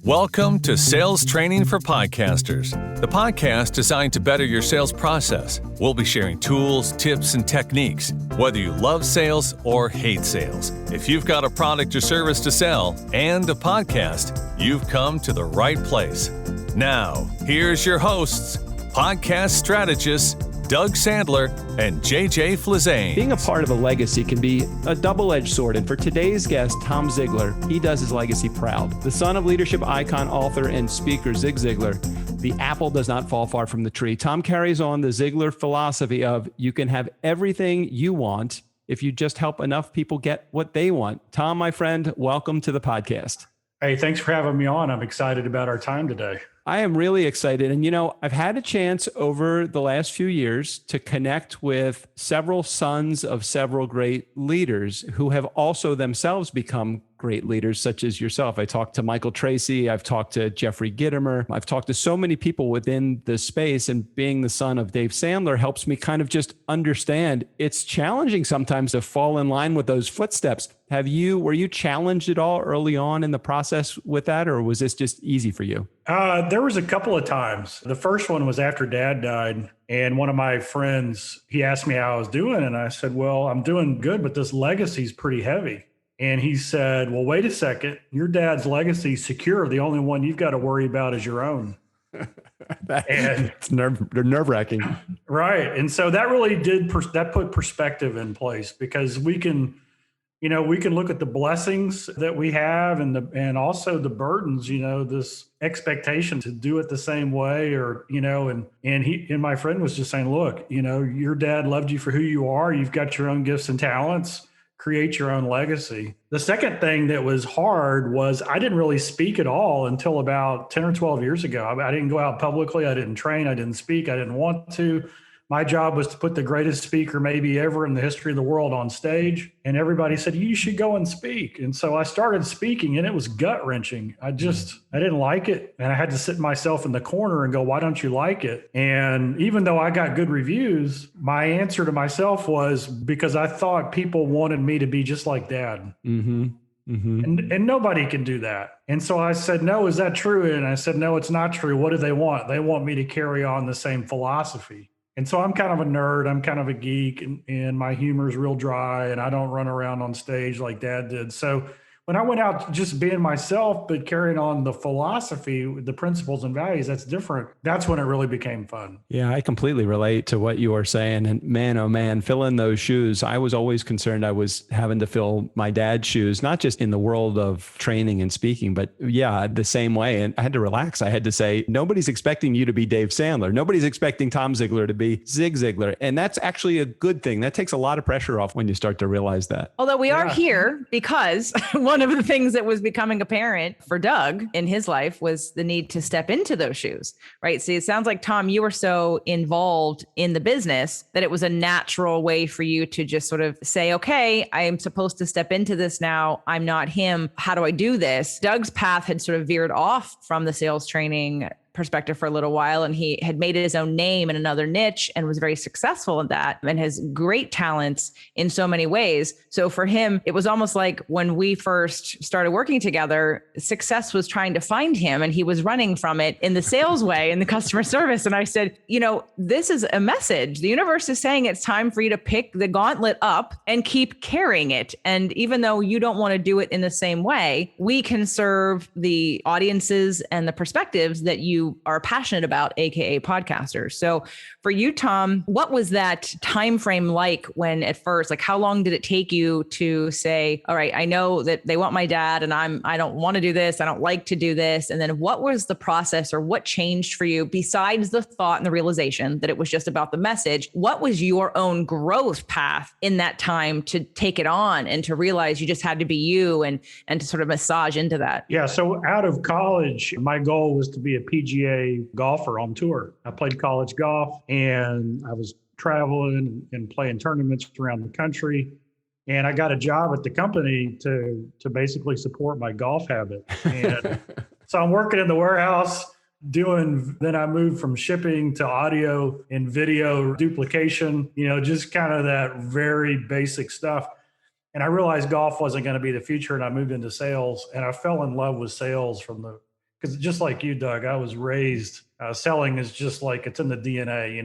Welcome to Sales Training for Podcasters, the podcast designed to better your sales process. We'll be sharing tools, tips, and techniques, whether you love sales or hate sales. If you've got a product or service to sell and a podcast, you've come to the right place. Now, here's your hosts, podcast strategists, Doug Sandler and JJ Flazane. Being a part of a legacy can be a double-edged sword, and for today's guest, Tom Ziglar, he does his legacy proud. The son of leadership icon, author, and speaker Zig Ziglar, the apple does not fall far from the tree. Tom carries on the Ziglar philosophy of you can have everything you want if you just help enough people get what they want. Tom, my friend, welcome to the podcast. Hey, thanks for having me on. I'm excited about our time today. I am really excited. And, I've had a chance over the last few years to connect with several sons of several great leaders who have also themselves become great leaders, such as yourself. I talked to Michael Tracy. I've talked to Jeffrey Gitomer. I've talked to so many people within the space, and being the son of Dave Sandler helps me kind of just understand it's challenging sometimes to fall in line with those footsteps. Were you challenged at all early on in the process with that, or was this just easy for you? There was a couple of times. The first one was after Dad died, and one of my friends, he asked me how I was doing, and I said, well, I'm doing good, but this legacy is pretty heavy. And he said, well, wait a second. Your dad's legacy is secure. The only one you've got to worry about is your own. It's nerve-wracking. Right. And so that really that put perspective in place, because we can look at the blessings that we have and also the burdens, this expectation to do it the same way, and my friend was just saying, look, your dad loved you for who you are. You've got your own gifts and talents. Create your own legacy. The second thing that was hard was I didn't really speak at all until about 10 or 12 years ago. I didn't go out publicly. I didn't train. I didn't speak. I didn't want to. My job was to put the greatest speaker maybe ever in the history of the world on stage. And everybody said, you should go and speak. And so I started speaking, and it was gut wrenching. I didn't like it. And I had to sit myself in the corner and go, why don't you like it? And even though I got good reviews, my answer to myself was because I thought people wanted me to be just like Dad. Mm-hmm. Mm-hmm. And nobody can do that. And so I said, no, is that true? And I said, no, it's not true. What do they want? They want me to carry on the same philosophy. And so I'm kind of a nerd. I'm kind of a geek, and my humor is real dry, and I don't run around on stage like Dad did. So when I went out just being myself, but carrying on the philosophy, the principles and values, that's different. That's when it really became fun. Yeah, I completely relate to what you are saying. And man, oh man, fill in those shoes. I was always concerned I was having to fill my dad's shoes, not just in the world of training and speaking, but yeah, the same way. And I had to relax. I had to say, nobody's expecting you to be Dave Sandler. Nobody's expecting Tom Ziglar to be Zig Ziglar. And that's actually a good thing. That takes a lot of pressure off when you start to realize that. Although we are here because one of the things that was becoming apparent for Doug in his life was the need to step into those shoes, right? So it sounds like, Tom, you were so involved in the business that it was a natural way for you to just sort of say, okay, I am supposed to step into this now. I'm not him. How do I do this? Doug's path had sort of veered off from the sales training perspective for a little while, and he had made his own name in another niche and was very successful in that and has great talents in so many ways. So for him, it was almost like when we first started working together, success was trying to find him, and he was running from it in the sales way, in the customer service. And I said, this is a message. The universe is saying it's time for you to pick the gauntlet up and keep carrying it. And even though you don't want to do it in the same way, we can serve the audiences and the perspectives that you are passionate about, AKA podcasters. So for you, Tom, what was that time frame like when at first, like how long did it take you to say, all right, I know that they want my dad and I don't want to do this. I don't like to do this. And then what was the process, or what changed for you besides the thought and the realization that it was just about the message? What was your own growth path in that time to take it on and to realize you just had to be you and to sort of massage into that? Yeah. So out of college, my goal was to be a PGA golfer on tour. I played college golf, and I was traveling and playing tournaments around the country. And I got a job at the company to basically support my golf habit. And so I'm working in the warehouse then I moved from shipping to audio and video duplication, just kind of that very basic stuff. And I realized golf wasn't going to be the future. And I moved into sales, and I fell in love with sales because just like you, Doug, I was raised selling is just like it's in the DNA.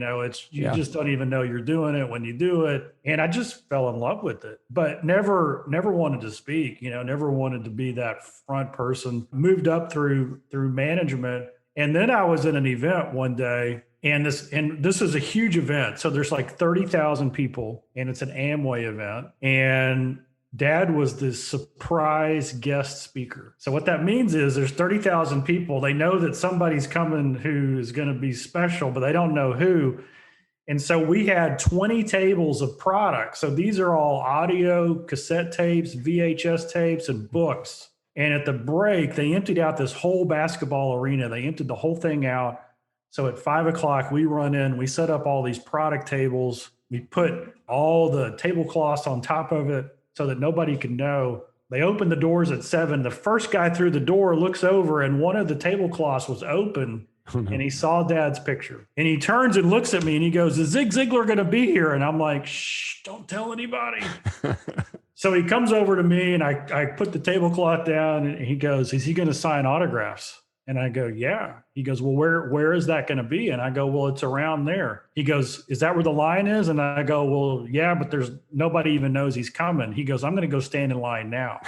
You just don't even know you're doing it when you do it. And I just fell in love with it, but never wanted to speak. Never wanted to be that front person. Moved up through management, and then I was in an event one day. And this is a huge event. So there's like 30,000 people, and it's an Amway event. And Dad was the surprise guest speaker. So what that means is there's 30,000 people. They know that somebody's coming who is going to be special, but they don't know who. And so we had 20 tables of products. So these are all audio, cassette tapes, VHS tapes, and books. And at the break, they emptied out this whole basketball arena. They emptied the whole thing out. So at 5 o'clock, we run in, we set up all these product tables. We put all the tablecloths on top of it so that nobody could know. They opened the doors at 7. The first guy through the door looks over, and one of the tablecloths was open, and he saw Dad's picture. And he turns and looks at me, and he goes, "Is Zig Ziglar going to be here?" And I'm like, "Shh, don't tell anybody." So he comes over to me, and I put the tablecloth down, and he goes, "Is he going to sign autographs?" And I go, "Yeah." He goes, "Well, where is that going to be?" And I go, "Well, it's around there." He goes, "Is that where the line is?" And I go, "Well, yeah, but there's nobody even knows he's coming." He goes, "I'm going to go stand in line now."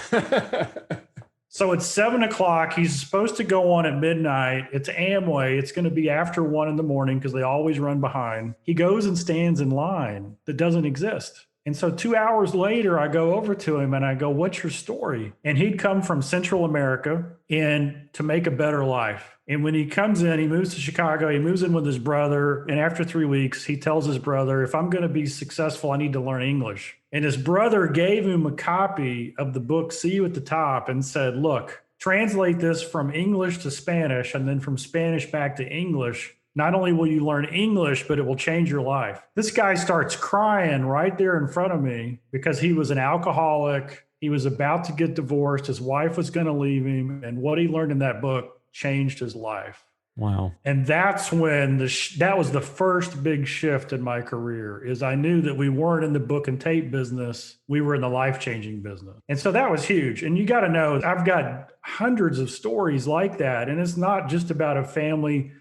So it's 7 o'clock. He's supposed to go on at midnight. It's Amway. It's going to be after 1 in the morning because they always run behind. He goes and stands in line that doesn't exist. And so 2 hours later, I go over to him and I go, "What's your story?" And he'd come from Central America and to make a better life. And when he comes in, he moves to Chicago, he moves in with his brother. And after 3 weeks, he tells his brother, "If I'm going to be successful, I need to learn English." And his brother gave him a copy of the book, See You at the Top, and said, "Look, translate this from English to Spanish and then from Spanish back to English. Not only will you learn English, but it will change your life." This guy starts crying right there in front of me because he was an alcoholic. He was about to get divorced. His wife was going to leave him. And what he learned in that book changed his life. Wow. And that's when that was the first big shift in my career, is I knew that we weren't in the book and tape business. We were in the life-changing business. And so that was huge. And you got to know, I've got hundreds of stories like that. And it's not just about a family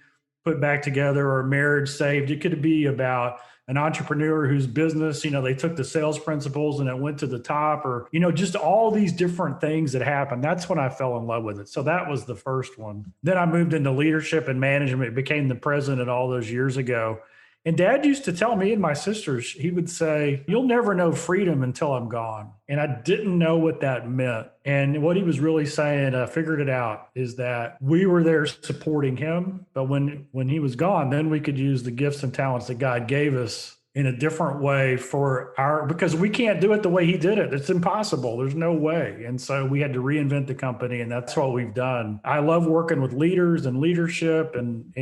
put back together or marriage saved. It could be about an entrepreneur whose business, they took the sales principles and it went to the top, or, just all these different things that happened. That's when I fell in love with it. So that was the first one. Then I moved into leadership and management, became the president all those years ago. And Dad used to tell me and my sisters, he would say, "You'll never know freedom until I'm gone." And I didn't know what that meant. And what he was really saying, I figured it out, is that we were there supporting him. But when he was gone, then we could use the gifts and talents that God gave us in a different way because we can't do it the way he did it. It's impossible. There's no way. And so we had to reinvent the company, and that's what we've done. I love working with leaders and leadership and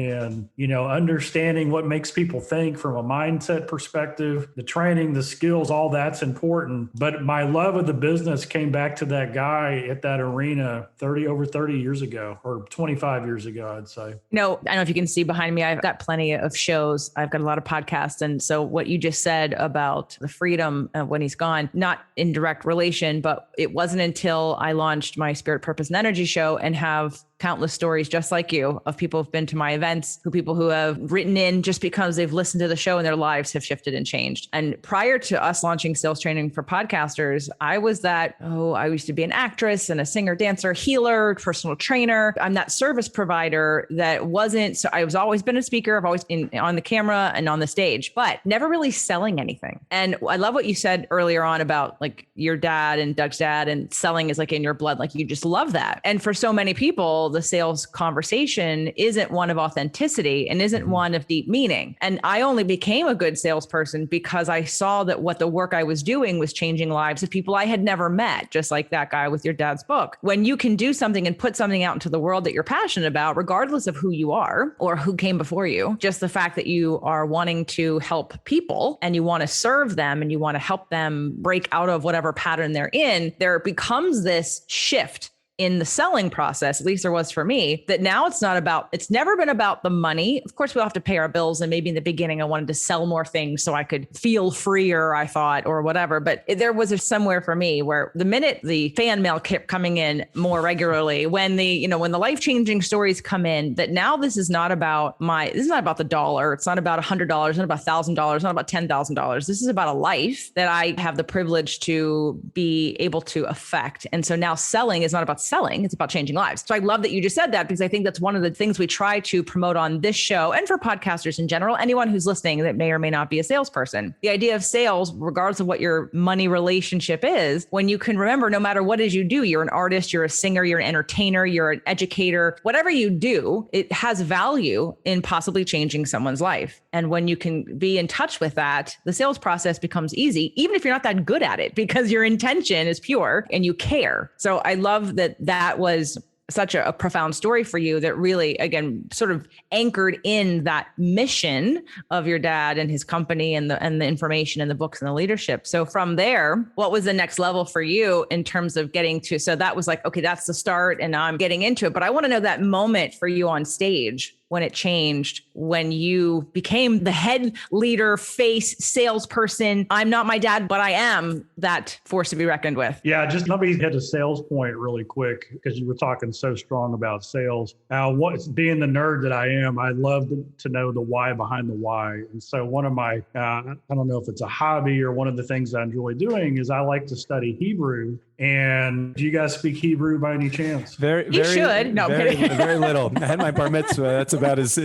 understanding what makes people think from a mindset perspective, the training, the skills, all that's important. But my love of the business came back to that guy at that arena over 30 years ago, or 25 years ago, I'd say. I don't know if you can see behind me, I've got plenty of shows. I've got a lot of podcasts. And so what you just said about the freedom when he's gone, not in direct relation, but it wasn't until I launched my Spirit, Purpose, and Energy show and have countless stories just like you of people who've been to my events, people who have written in just because they've listened to the show and their lives have shifted and changed. And prior to us launching sales training for podcasters, I was I used to be an actress and a singer, dancer, healer, personal trainer. I'm that service provider that wasn't, so I was always been a speaker. I've always been on the camera and on the stage, but never really selling anything. And I love what you said earlier on about like your dad and Doug's dad, and selling is like in your blood. Like you just love that. And for so many people, the sales conversation isn't one of authenticity and isn't one of deep meaning. And I only became a good salesperson because I saw that what the work I was doing was changing lives of people I had never met, just like that guy with your dad's book. When you can do something and put something out into the world that you're passionate about, regardless of who you are or who came before you, just the fact that you are wanting to help people and you want to serve them and you want to help them break out of whatever pattern they're in, there becomes this shift in the selling process, at least there was for me, that now it's never been about the money. Of course, we'll have to pay our bills. And maybe in the beginning, I wanted to sell more things so I could feel freer, I thought, or whatever. But there was somewhere for me where the minute the fan mail kept coming in more regularly, when the life-changing stories come in, that now this is not about the dollar. It's not about $100, not about $1,000, not about $10,000. This is about a life that I have the privilege to be able to affect. And so now selling is not about selling, it's about changing lives. So I love that you just said that, because I think that's one of the things we try to promote on this show and for podcasters in general, anyone who's listening that may or may not be a salesperson. The idea of sales, regardless of what your money relationship is, when you can remember, no matter what it is you do, you're an artist, you're a singer, you're an entertainer, you're an educator, whatever you do, it has value in possibly changing someone's life. And when you can be in touch with that, the sales process becomes easy, even if you're not that good at it, because your intention is pure and you care. So I love that was such a profound story for you that really, again, sort of anchored in that mission of your dad and his company and the information and the books and the leadership. So from there, what was the next level for you in terms of getting to, so that was like, okay, that's the start and I'm getting into it. But I want to know that moment for you on stage, when it changed, when you became the head leader, face, salesperson. I'm not my dad, but I am that force to be reckoned with. Yeah, just let me hit a sales point really quick, because you were talking so strong about sales. Being the nerd that I am, I love to know the why behind the why. And so one of my, I don't know if it's a hobby or one of the things I enjoy doing, is I like to study Hebrew. And do you guys speak Hebrew by any chance? You should. No, very little. I had my bar mitzvah. That's about as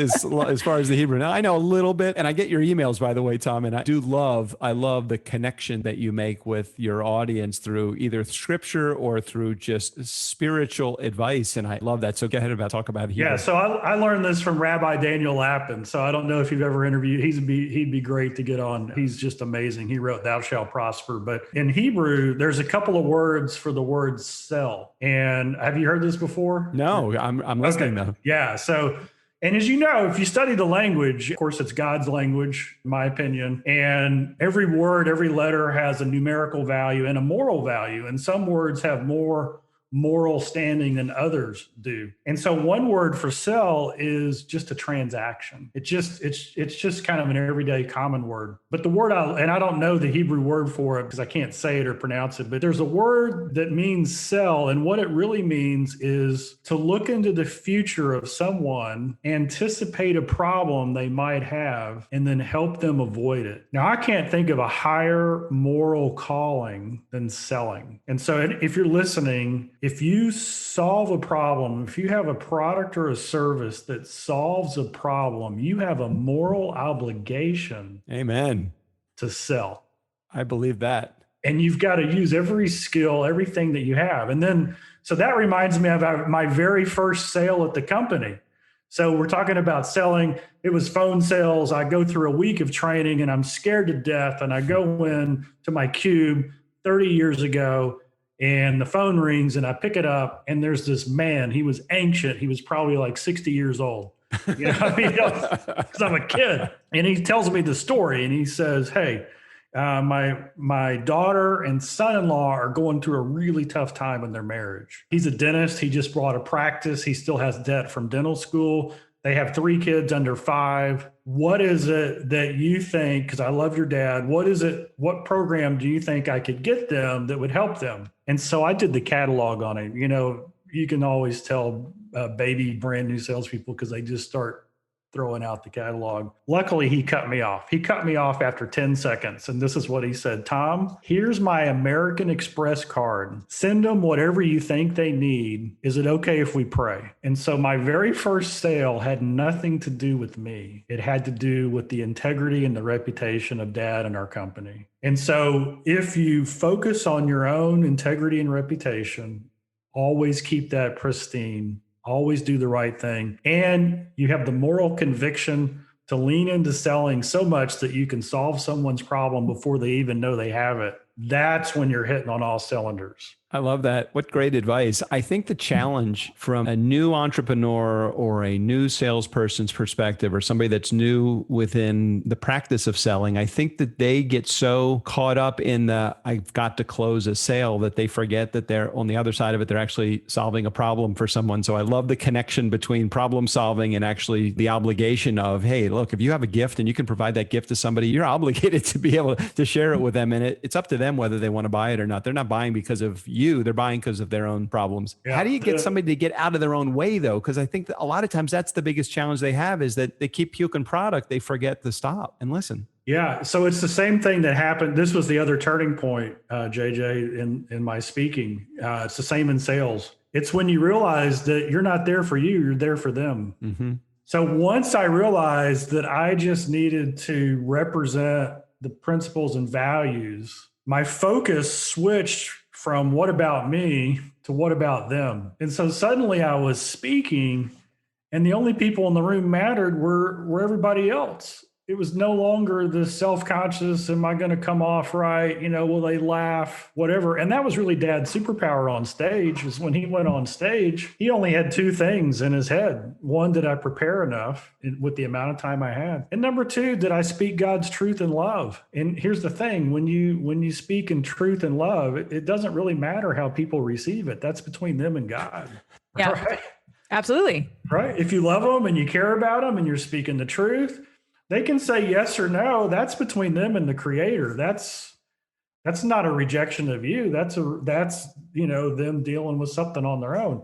far as the Hebrew. Now I know a little bit, and I get your emails, by the way, Tom, and I love the connection that you make with your audience through either scripture or through just spiritual advice, and I love that. So go ahead and talk about Hebrew. Yeah, so I learned this from Rabbi Daniel Lappin. So I don't know if you've ever interviewed. He'd be great to get on. He's just amazing. He wrote "Thou shalt prosper," but in Hebrew, there's a couple of words for the word sell. And have you heard this before? No, I'm listening though. Yeah. So, and as you know, if you study the language, of course, it's God's language, in my opinion. And every word, every letter has a numerical value and a moral value. And some words have more moral standing than others do. And so one word for sell is just a transaction. It's just kind of an everyday common word. But the word, I don't know the Hebrew word for it because I can't say it or pronounce it, but there's a word that means sell. And what it really means is to look into the future of someone, anticipate a problem they might have, and then help them avoid it. Now, I can't think of a higher moral calling than selling. And so if you're listening, if you solve a problem, if you have a product or a service that solves a problem, you have a moral obligation. Amen. To sell. I believe that. And you've got to use every skill, everything that you have. And then, so that reminds me of my very first sale at the company. So we're talking about selling. It was phone sales. I go through a week of training and I'm scared to death. And I go in to my cube 30 years ago, and the phone rings and I pick it up, and there's this man. He was ancient. He was probably like 60 years old. You know, I mean, because I'm a kid. And he tells me the story, and he says, "Hey, my daughter and son-in-law are going through a really tough time in their marriage. He's a dentist. He just bought a practice. He still has debt from dental school. They have 3 kids under 5. What is it that you think, because I love your dad, what program do you think I could get them that would help them?" And so I did the catalog on it. You know, you can always tell baby brand new salespeople because they just start throwing out the catalog. Luckily, he cut me off. He cut me off after 10 seconds. And this is what he said: "Tom, here's my American Express card. Send them whatever you think they need. Is it okay if we pray?" And so my very first sale had nothing to do with me. It had to do with the integrity and the reputation of Dad and our company. And so if you focus on your own integrity and reputation, always keep that pristine, always do the right thing, and you have the moral conviction to lean into selling so much that you can solve someone's problem before they even know they have it, that's when you're hitting on all cylinders. I love that. What great advice. I think the challenge from a new entrepreneur or a new salesperson's perspective, or somebody that's new within the practice of selling, I think that they get so caught up in the I've got to close a sale that they forget that they're on the other side of it. They're actually solving a problem for someone. So I love the connection between problem solving and actually the obligation of, hey, look, if you have a gift and you can provide that gift to somebody, you're obligated to be able to share it with them. And it's up to them whether they want to buy it or not. They're not buying because of you. They're buying because of their own problems. Yeah. How do you get somebody to get out of their own way though? Because I think that a lot of times that's the biggest challenge they have, is that they keep puking product. They forget to stop and listen. Yeah. So it's the same thing that happened. This was the other turning point, JJ, in my speaking. It's the same in sales. It's when you realize that you're not there for you, you're there for them. Mm-hmm. So once I realized that I just needed to represent the principles and values, my focus switched from what about me to what about them. And so suddenly I was speaking, and the only people in the room mattered were everybody else. It was no longer the self-conscious, am I going to come off right? Will they laugh? Whatever. And that was really Dad's superpower on stage, is when he went on stage, he only had two things in his head. One, did I prepare enough with the amount of time I had? And number two, did I speak God's truth and love? And here's the thing, when you speak in truth and love, it doesn't really matter how people receive it. That's between them and God. Yeah, right? Absolutely. Right. If you love them and you care about them and you're speaking the truth, they can say yes or no. That's between them and the Creator. That's not a rejection of you. That's them dealing with something on their own.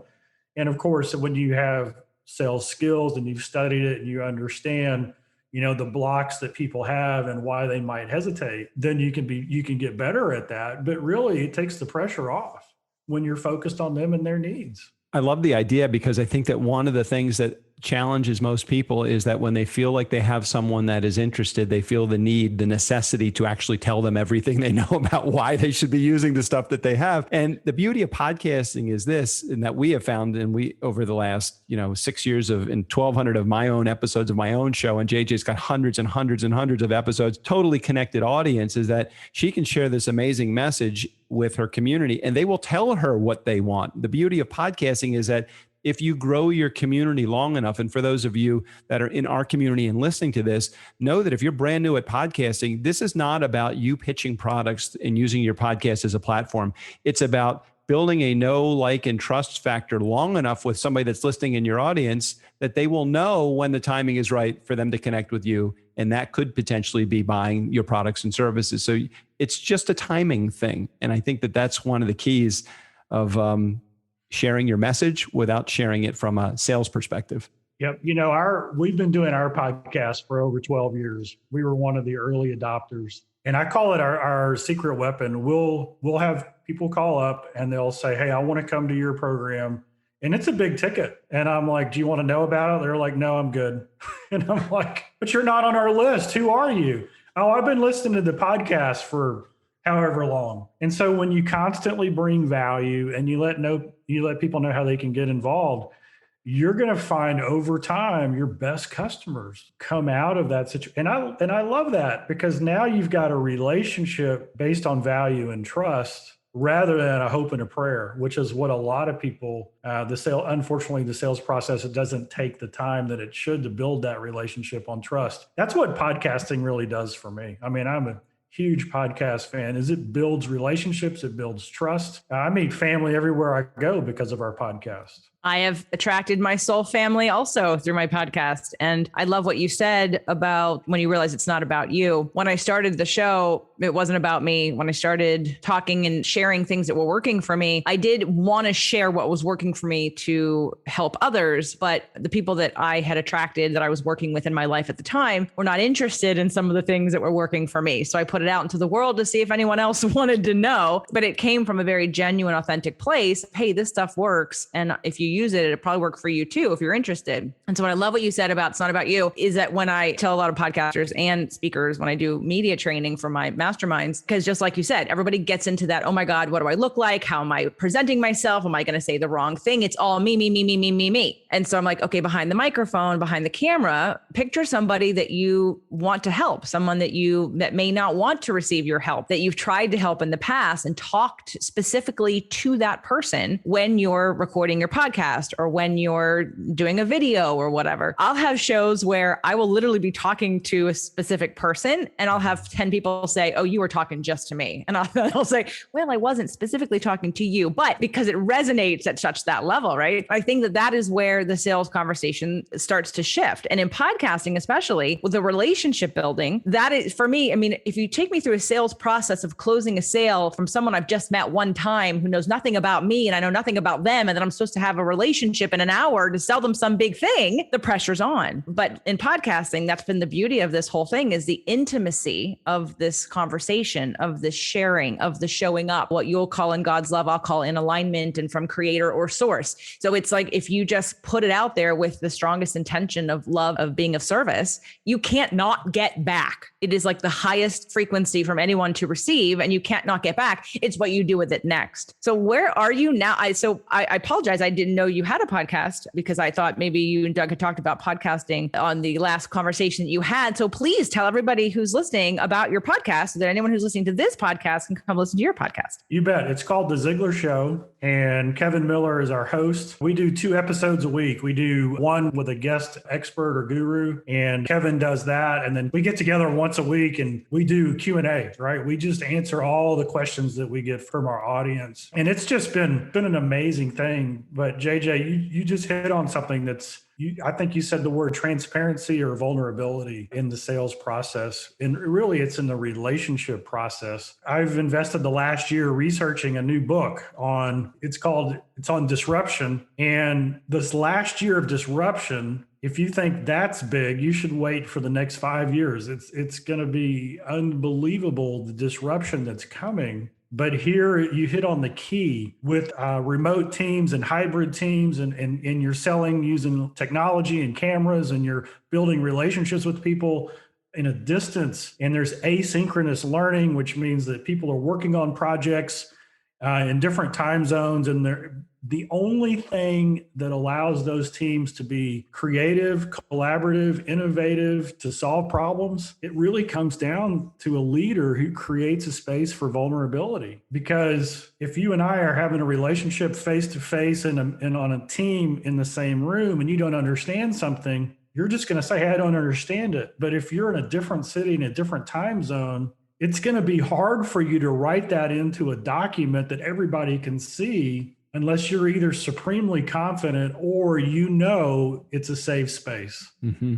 And of course, when you have sales skills and you've studied it and you understand, the blocks that people have and why they might hesitate, then you can get better at that. But really, it takes the pressure off when you're focused on them and their needs. I love the idea, because I think that one of the things that challenges most people is that when they feel like they have someone that is interested, they feel the necessity to actually tell them everything they know about why they should be using the stuff that they have. And the beauty of podcasting is this, and that we have found, and we, over the last, 6 years and 1,200 of my own episodes of my own show, and JJ's got hundreds and hundreds and hundreds of episodes, totally connected audience, is that she can share this amazing message with her community and they will tell her what they want. The beauty of podcasting is that if you grow your community long enough, and for those of you that are in our community and listening to this, know that if you're brand new at podcasting, this is not about you pitching products and using your podcast as a platform. It's about building a know, like, and trust factor long enough with somebody that's listening in your audience that they will know when the timing is right for them to connect with you. And that could potentially be buying your products and services. So it's just a timing thing. And I think that that's one of the keys of sharing your message without sharing it from a sales perspective. Yep. We've been doing our podcast for over 12 years. We were one of the early adopters, and I call it our secret weapon. We'll have people call up and they'll say, hey, I want to come to your program. And it's a big ticket. And I'm like, do you want to know about it? They're like, no, I'm good. And I'm like, but you're not on our list. Who are you? Oh, I've been listening to the podcast for however long. And so when you constantly bring value and you let people know how they can get involved, you're going to find over time your best customers come out of that situation. And I love that, because now you've got a relationship based on value and trust rather than a hope and a prayer, which is what a lot of people, unfortunately, the sales process, it doesn't take the time that it should to build that relationship on trust. That's what podcasting really does for me. I mean, I'm a huge podcast fan. It builds relationships, it builds trust. I meet family everywhere I go because of our podcast. I have attracted my soul family also through my podcast. And I love what you said about when you realize it's not about you. When I started the show, it wasn't about me. When I started talking and sharing things that were working for me, I did want to share what was working for me to help others. But the people that I had attracted, that I was working with in my life at the time, were not interested in some of the things that were working for me. So I put it out into the world to see if anyone else wanted to know. But it came from a very genuine, authentic place. Hey, this stuff works. And if you use it, it'll probably work for you too, if you're interested. And so what I love what you said about it's not about you is that when I tell a lot of podcasters and speakers, when I do media training for my masterminds, because just like you said, everybody gets into that, oh my God, what do I look like? How am I presenting myself? Am I going to say the wrong thing? It's all me, me, me, me, me, me, me. And so I'm like, okay, behind the microphone, behind the camera, picture somebody that you want to help, someone that may not want to receive your help, that you've tried to help in the past, and talked specifically to that person when you're recording your podcast or when you're doing a video or whatever. I'll have shows where I will literally be talking to a specific person, and I'll have 10 people say, oh, you were talking just to me. And I'll say, well, I wasn't specifically talking to you, but because it resonates at such that level, right? I think that is where the sales conversation starts to shift. And in podcasting, especially with the relationship building, that is for me, I mean, if you take me through a sales process of closing a sale from someone I've just met one time who knows nothing about me and I know nothing about them, and then I'm supposed to have a relationship in an hour to sell them some big thing, the pressure's on. But in podcasting, that's been the beauty of this whole thing, is the intimacy of this conversation, of the sharing, of the showing up, what you'll call in God's love, I'll call in alignment and from creator or source. So it's like, if you just put it out there with the strongest intention of love, of being of service, you can't not get back. It is like the highest frequency from anyone to receive, and you can't not get back. It's what you do with it next. So where are you now? I apologize. I didn't know you had a podcast, because I thought maybe you and Doug had talked about podcasting on the last conversation that you had. So please tell everybody who's listening about your podcast, so that anyone who's listening to this podcast can come listen to your podcast. You bet. It's called The Ziglar Show, and Kevin Miller is our host. We do 2 episodes a week. We do one with a guest expert or guru, and Kevin does that. And then we get together once a week and we do Q&A, right? We just answer all the questions that we get from our audience. And it's just been an amazing thing. But JJ, you just hit on something I think you said the word transparency or vulnerability in the sales process. And really, it's in the relationship process. I've invested the last year researching a new book it's on disruption. And this last year of disruption, if you think that's big, you should wait for the next 5 years. It's going to be unbelievable, the disruption that's coming. But here you hit on the key with remote teams and hybrid teams, and you're selling using technology and cameras, and you're building relationships with people in a distance. And there's asynchronous learning, which means that people are working on projects in different time zones. And the only thing that allows those teams to be creative, collaborative, innovative, to solve problems, it really comes down to a leader who creates a space for vulnerability. Because if you and I are having a relationship face to face and on a team in the same room, and you don't understand something, you're just going to say, hey, I don't understand it. But if you're in a different city, in a different time zone, it's going to be hard for you to write that into a document that everybody can see, unless you're either supremely confident or it's a safe space. Mm-hmm.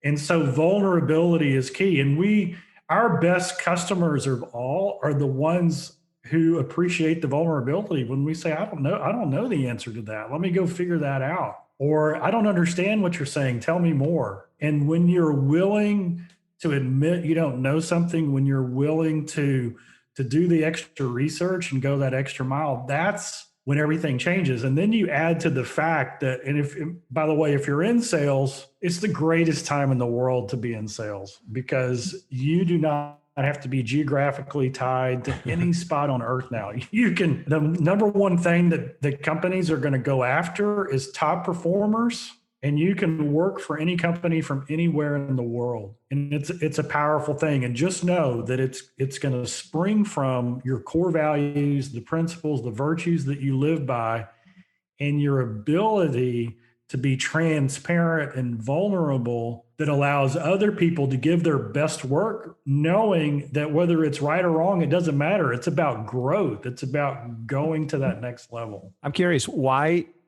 And so vulnerability is key. And our best customers of all are the ones who appreciate the vulnerability. When we say, I don't know the answer to that. Let me go figure that out. Or I don't understand what you're saying. Tell me more. And when you're willing to admit you don't know something, when you're willing to do the extra research and go that extra mile, that's when everything changes. And then you add to the fact that, by the way, if you're in sales, it's the greatest time in the world to be in sales, because you do not have to be geographically tied to any spot on earth now. The number one thing that companies are going to go after is top performers. And you can work for any company from anywhere in the world. And it's a powerful thing. And just know that it's going to spring from your core values, the principles, the virtues that you live by, and your ability to be transparent and vulnerable, that allows other people to give their best work, knowing that whether it's right or wrong, it doesn't matter. It's about growth. It's about going to that next level. I'm curious,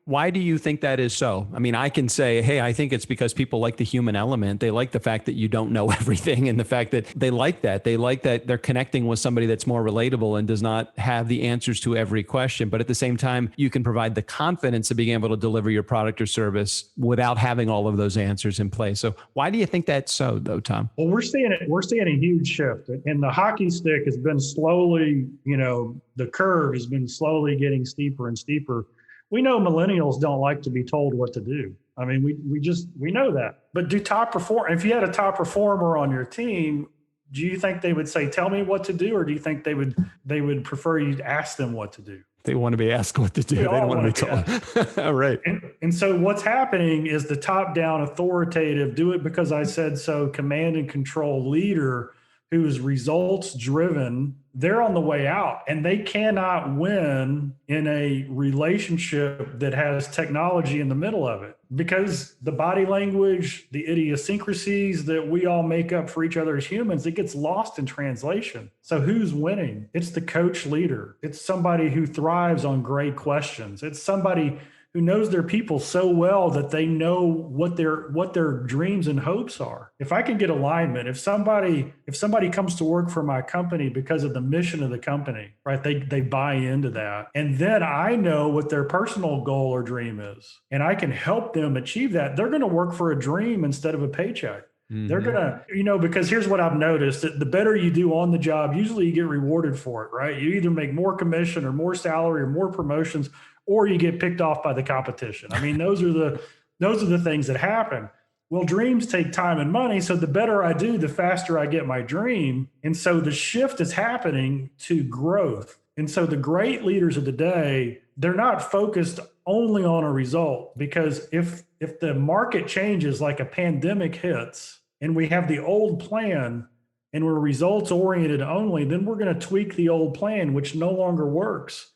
why do you think that is so? I mean, I can say, hey, I think it's because people like the human element. They like the fact that you don't know everything, and the fact that they like that. They like that they're connecting with somebody that's more relatable and does not have the answers to every question. But at the same time, you can provide the confidence of being able to deliver your product or service without having all of those answers in place. So why do you think that's so, though, Tom? Well, we're seeing a huge shift, and the hockey stick has been slowly, the curve has been slowly getting steeper and steeper. We know millennials don't like to be told what to do. I mean, we know that. But if you had a top performer on your team, do you think they would say, tell me what to do? Or do you think they would prefer you to ask them what to do? They want to be asked what to do. They don't want to be told. Right. And so what's happening is the top-down authoritative, do it because I said so, command and control leader who is results driven, they're on the way out, and they cannot win in a relationship that has technology in the middle of it, because the body language, the idiosyncrasies that we all make up for each other as humans, it gets lost in translation. So who's winning? It's the coach leader. It's somebody who thrives on great questions. It's somebody who knows their people so well that they know what their dreams and hopes are. If I can get alignment, if somebody comes to work for my company because of the mission of the company, right? They buy into that. And then I know what their personal goal or dream is, and I can help them achieve that. They're going to work for a dream instead of a paycheck. Mm-hmm. They're going to, because here's what I've noticed, that the better you do on the job, usually you get rewarded for it, right? You either make more commission or more salary or more promotions, or you get picked off by the competition. I mean, those are the things that happen. Well, dreams take time and money. So the better I do, the faster I get my dream. And so the shift is happening to growth. And so the great leaders of the day, they're not focused only on a result, because if the market changes, like a pandemic hits and we have the old plan and we're results oriented only, then we're going to tweak the old plan, which no longer works.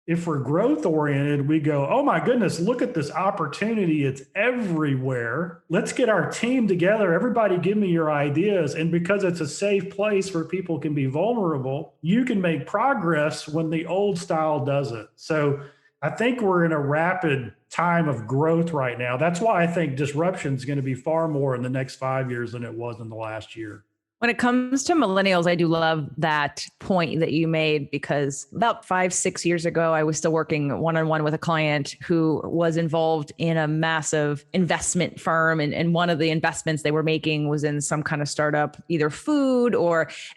If we're growth oriented, we go, oh my goodness, look at this opportunity. It's everywhere. Let's get our team together. Everybody give me your ideas. And because it's a safe place where people can be vulnerable, you can make progress when the old style doesn't. So I think we're in a rapid time of growth right now. That's why I think disruption is going to be far more in the next 5 years than it was in the last year. When it comes to millennials, I do love that point that you made, because about 5-6 years ago, I was still working one-on-one with a client who was involved in a massive investment firm. And one of the investments they were making was in some kind of startup, either food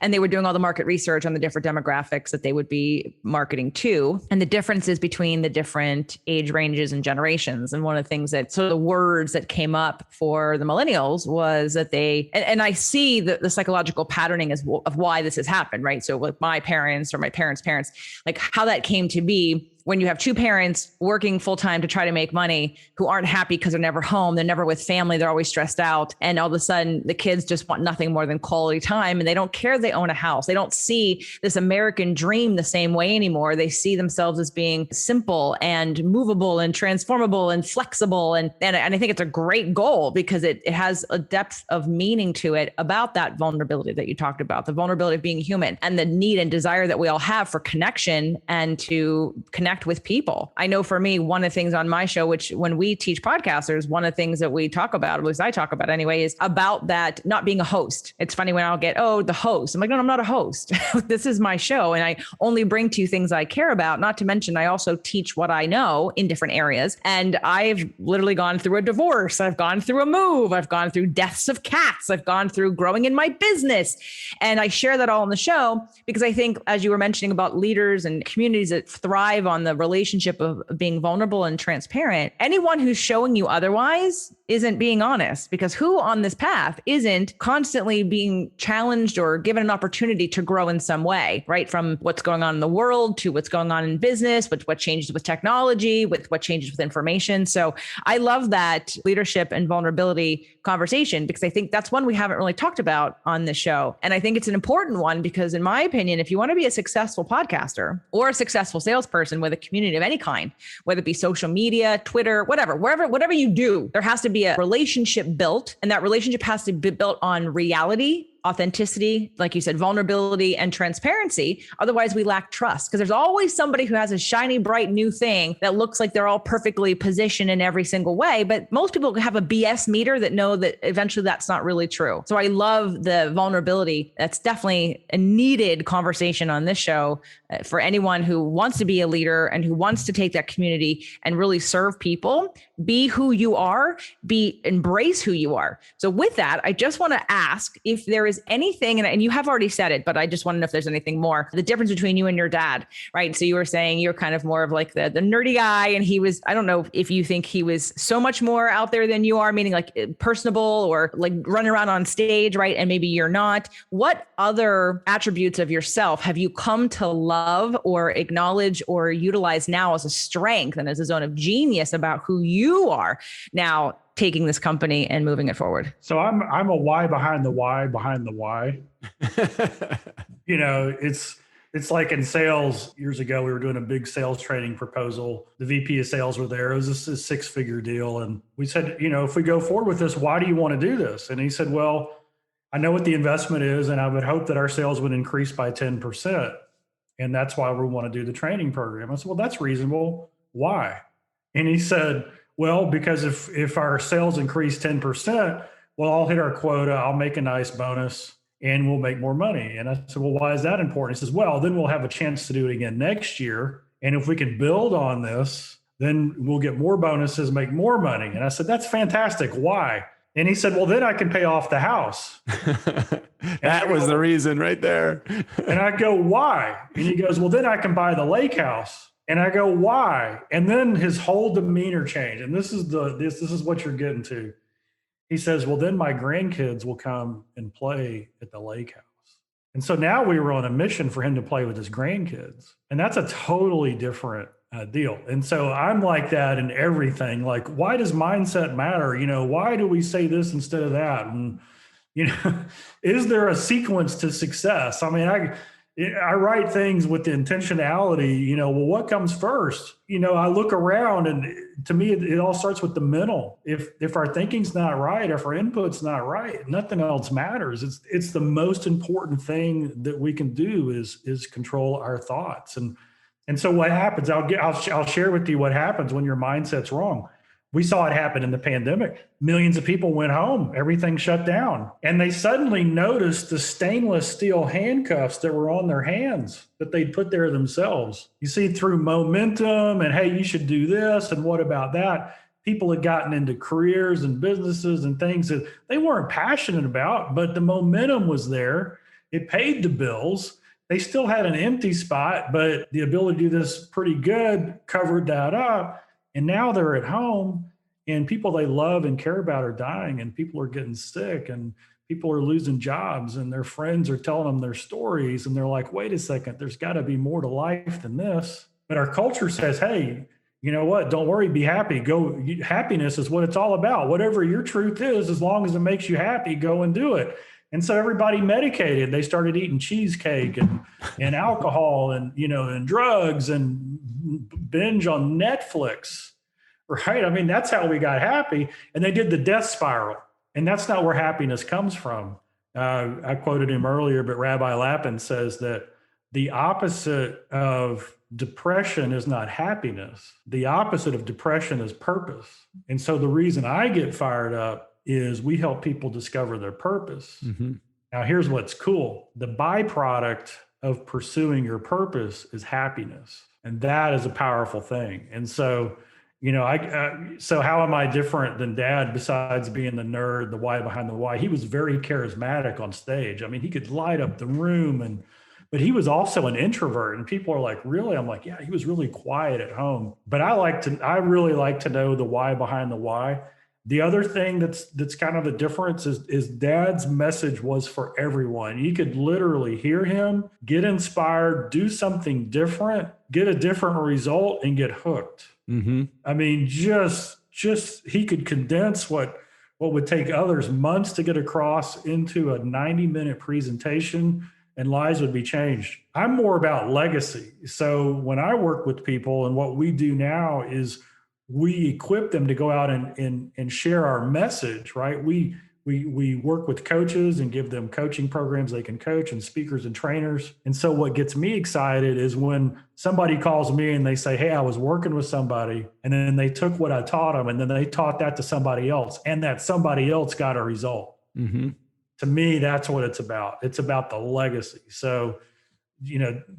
and they were doing all the market research on the different demographics that they would be marketing to, and the differences between the different age ranges and generations. And one of the things the words that came up for the millennials was that and I see the psychological patterning of why this has happened, right? So with my parents or my parents' parents, like how that came to be, when you have two parents working full time to try to make money who aren't happy because they're never home, they're never with family, they're always stressed out. And all of a sudden the kids just want nothing more than quality time, and they don't care they own a house. They don't see this American dream the same way anymore. They see themselves as being simple and movable and transformable and flexible. And I think it's a great goal, because it has a depth of meaning to it about that vulnerability that you talked about, the vulnerability of being human and the need and desire that we all have for connection and to connect with people. I know for me, one of the things on my show, which when we teach podcasters, one of the things that we talk about, at least I talk about anyway, is about that not being a host. It's funny when I'll get, the host. I'm like, no, I'm not a host. This is my show. And I only bring to you things I care about. Not to mention, I also teach what I know in different areas. And I've literally gone through a divorce. I've gone through a move. I've gone through deaths of cats. I've gone through growing in my business. And I share that all in the show, because I think, as you were mentioning about leaders and communities that thrive on the relationship of being vulnerable and transparent, anyone who's showing you otherwise isn't being honest, because who on this path isn't constantly being challenged or given an opportunity to grow in some way, right? From what's going on in the world to what's going on in business, with what changes with technology, with what changes with information. So I love that leadership and vulnerability conversation, because I think that's one we haven't really talked about on this show. And I think it's an important one, because in my opinion, if you want to be a successful podcaster or a successful salesperson with a community of any kind, whether it be social media, Twitter, whatever you do, there has to be a relationship built, and that relationship has to be built on reality, authenticity, like you said, vulnerability and transparency. Otherwise, we lack trust, because there's always somebody who has a shiny, bright new thing that looks like they're all perfectly positioned in every single way. But most people have a BS meter that know that eventually that's not really true. So I love the vulnerability. That's definitely a needed conversation on this show for anyone who wants to be a leader and who wants to take that community and really serve people. be who you are, embrace who you are. So with that, I just want to ask if there is anything, and you have already said it, but I just want to know if there's anything more, the difference between you and your dad, right? So you were saying you're kind of more of like the nerdy guy, and he was, I don't know if you think he was so much more out there than you are, meaning like personable or like running around on stage, right? And maybe you're not. What other attributes of yourself have you come to love or acknowledge or utilize now as a strength and as a zone of genius about who you are now taking this company and moving it forward? So I'm a why behind the why behind the why. It's like in sales years ago, we were doing a big sales training proposal. The VP of sales were there. It was a 6-figure deal. And we said, if we go forward with this, why do you want to do this? And he said, well, I know what the investment is, and I would hope that our sales would increase by 10%. And that's why we want to do the training program. I said, well, that's reasonable. Why? And he said, well, because if our sales increase 10%, well, I'll hit our quota, I'll make a nice bonus, and we'll make more money. And I said, well, why is that important? He says, well, then we'll have a chance to do it again next year. And if we can build on this, then we'll get more bonuses, make more money. And I said, that's fantastic. Why? And he said, well, then I can pay off the house. That was the reason right there. And I go, why? And he goes, well, then I can buy the lake house. And I go, why? And then his whole demeanor changed. And this is what you're getting to. He says, well, then my grandkids will come and play at the lake house. And so now we were on a mission for him to play with his grandkids. And that's a totally different deal. And so I'm like that in everything. Like, why does mindset matter? Why do we say this instead of that? And, is there a sequence to success? I mean, I write things with the intentionality, well, what comes first? I look around, and to me, it all starts with the mental. If our thinking's not right, if our input's not right, nothing else matters. It's the most important thing that we can do is control our thoughts. And so what happens, I'll share with you what happens when your mindset's wrong. We saw it happen in the pandemic. Millions of people went home, everything shut down. And they suddenly noticed the stainless steel handcuffs that were on their hands that they'd put there themselves. You see, through momentum and, hey, you should do this, and what about that? People had gotten into careers and businesses and things that they weren't passionate about, but the momentum was there. It paid the bills. They still had an empty spot, but the ability to do this pretty good covered that up. And now they're at home, and people they love and care about are dying, and people are getting sick, and people are losing jobs, and their friends are telling them their stories. And they're like, wait a second, there's got to be more to life than this. But our culture says, hey, you know what? Don't worry, be happy. Happiness is what it's all about. Whatever your truth is, as long as it makes you happy, go and do it. And so everybody medicated. They started eating cheesecake and alcohol and drugs and binge on Netflix, right? I mean, that's how we got happy. And they did the death spiral. And that's not where happiness comes from. I quoted him earlier, but Rabbi Lapin says that the opposite of depression is not happiness. The opposite of depression is purpose. And so the reason I get fired up is we help people discover their purpose. Mm-hmm. Now, here's what's cool. The byproduct of pursuing your purpose is happiness. And that is a powerful thing. And so, so how am I different than Dad besides being the nerd, the why behind the why? He was very charismatic on stage. I mean, he could light up the room, but he was also an introvert. And people are like, really? I'm like, yeah, he was really quiet at home. But I really like to know the why behind the why. The other thing that's kind of the difference is Dad's message was for everyone. You could literally hear him, get inspired, do something different, get a different result, and get hooked. Mm-hmm. I mean, just he could condense what would take others months to get across into a 90-minute presentation, and lives would be changed. I'm more about legacy. So when I work with people, and what we do now is we equip them to go out and share our message, right? We work with coaches and give them coaching programs they can coach, and speakers and trainers. And so what gets me excited is when somebody calls me and they say, hey, I was working with somebody, and then they took what I taught them, and then they taught that to somebody else, and that somebody else got a result. Mm-hmm. To me, that's what it's about. It's about the legacy. So,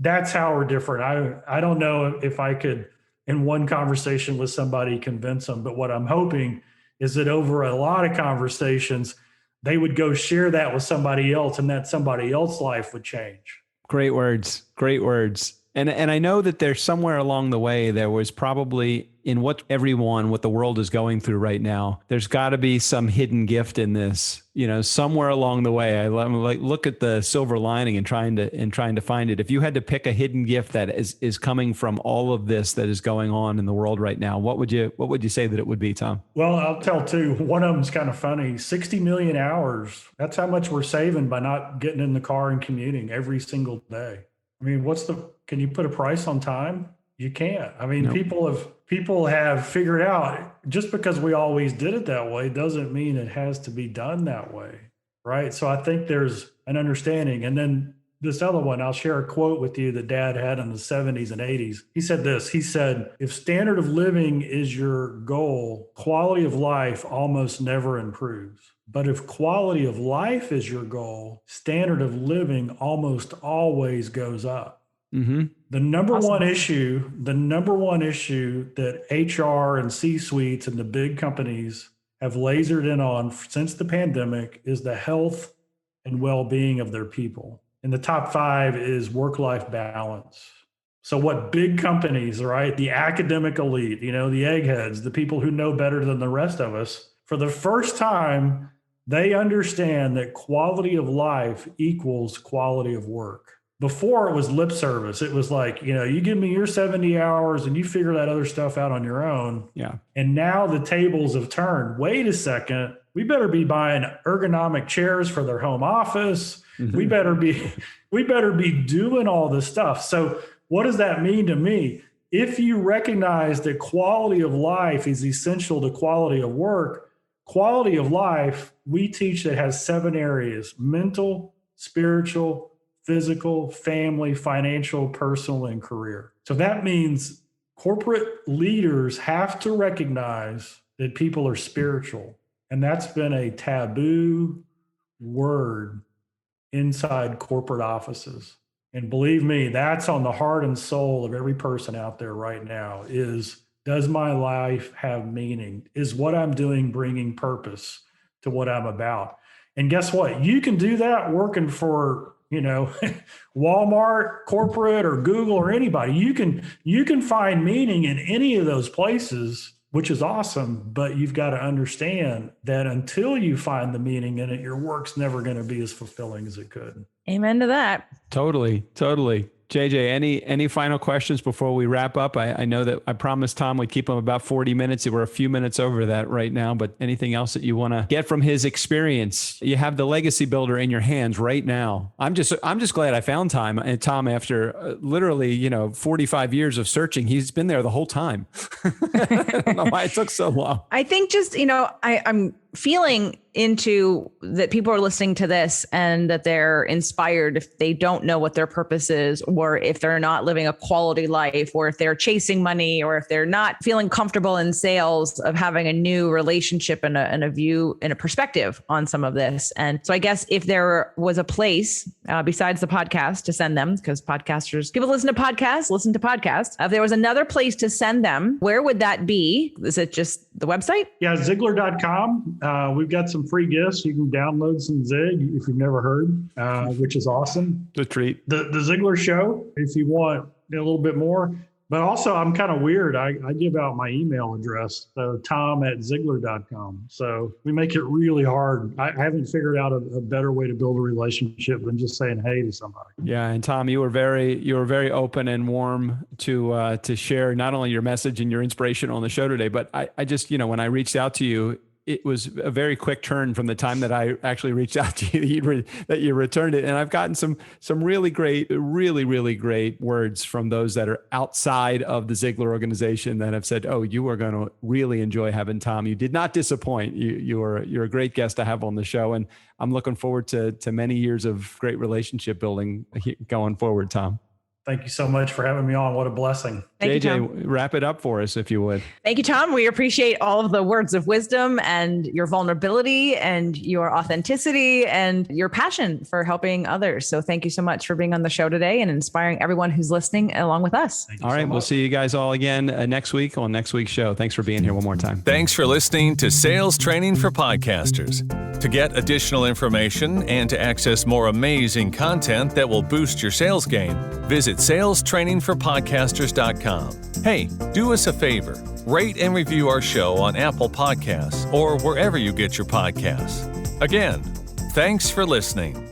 that's how we're different. I don't know if I could in one conversation with somebody, convince them. But what I'm hoping is that over a lot of conversations, they would go share that with somebody else, and that somebody else's life would change. Great words. Great words. And I know that there's somewhere along the way, there was probably in what the world is going through right now, there's got to be some hidden gift in this, somewhere along the way. I like look at the silver lining and trying to find it. If you had to pick a hidden gift that is coming from all of this that is going on in the world right now, what would you say that it would be, Tom? Well, I'll tell two. One of them's kind of funny. 60 million hours. That's how much we're saving by not getting in the car and commuting every single day. I mean, can you put a price on time? You can't. I mean, nope. People have figured out, just because we always did it that way doesn't mean it has to be done that way. Right. So I think there's an understanding. And then this other one, I'll share a quote with you that Dad had in the 70s and 80s. He said this, he said, if standard of living is your goal, quality of life almost never improves. But if quality of life is your goal, standard of living almost always goes up. Mm-hmm. The number one issue that HR and C-suites and the big companies have lasered in on since the pandemic is the health and well-being of their people. And the top 5 is work-life balance. So what big companies, right, the academic elite, the eggheads, the people who know better than the rest of us, for the first time, they understand that quality of life equals quality of work. Before it was lip service. It was like, you give me your 70 hours and you figure that other stuff out on your own. Yeah. And now the tables have turned. Wait a second. We better be buying ergonomic chairs for their home office. Mm-hmm. We better be doing all this stuff. So what does that mean to me? If you recognize that quality of life is essential to quality of work, quality of life, we teach that has 7 areas: mental, spiritual, physical, family, financial, personal, and career. So that means corporate leaders have to recognize that people are spiritual. And that's been a taboo word inside corporate offices. And believe me, that's on the heart and soul of every person out there right now is, does my life have meaning? Is what I'm doing bringing purpose to what I'm about? And guess what? You can do that working for, Walmart, corporate, or Google, or anybody. You can find meaning in any of those places, which is awesome. But you've got to understand that until you find the meaning in it, your work's never going to be as fulfilling as it could. Amen to that. Totally. JJ, any final questions before we wrap up? I know that I promised Tom we'd keep him about 40 minutes. We're a few minutes over that right now, but anything else that you want to get from his experience? You have the legacy builder in your hands right now. I'm just glad I found Tom after literally, 45 years of searching. He's been there the whole time. I don't know why it took so long. I think just, I'm feeling into that people are listening to this and that they're inspired if they don't know what their purpose is, or if they're not living a quality life, or if they're chasing money, or if they're not feeling comfortable in sales, of having a new relationship and a view and a perspective on some of this. And so I guess if there was a place besides the podcast to send them, because podcasters give a listen to podcasts. If there was another place to send them, where would that be? Is it just the website? Yeah, Ziglar.com. We've got some free gifts. You can download some Zig if you've never heard, which is awesome. The treat. The Ziglar Show, if you want a little bit more. But also, I'm kind of weird. I give out my email address, so tom@ziglar.com. So we make it really hard. I haven't figured out a better way to build a relationship than just saying hey to somebody. Yeah, and Tom, you were very open and warm to share not only your message and your inspiration on the show today, but I just, when I reached out to you, it was a very quick turn from the time that I actually reached out to you that you returned it. And I've gotten some really great words from those that are outside of the Ziglar organization that have said, oh, you are going to really enjoy having Tom. You did not disappoint. You're a great guest to have on the show. And I'm looking forward to many years of great relationship building going forward, Tom. Thank you so much for having me on. What a blessing. Thank you, JJ, Tom. wrap it up for us if you would. Thank you, Tom. We appreciate all of the words of wisdom and your vulnerability and your authenticity and your passion for helping others. So thank you so much for being on the show today and inspiring everyone who's listening along with us. All right. We'll see you guys all again next week on next week's show. Thanks for being here one more time. Thanks for listening to Sales Training for Podcasters. To get additional information and to access more amazing content that will boost your sales game, visit salestrainingforpodcasters.com. Hey, do us a favor. Rate and review our show on Apple Podcasts or wherever you get your podcasts. Again, thanks for listening.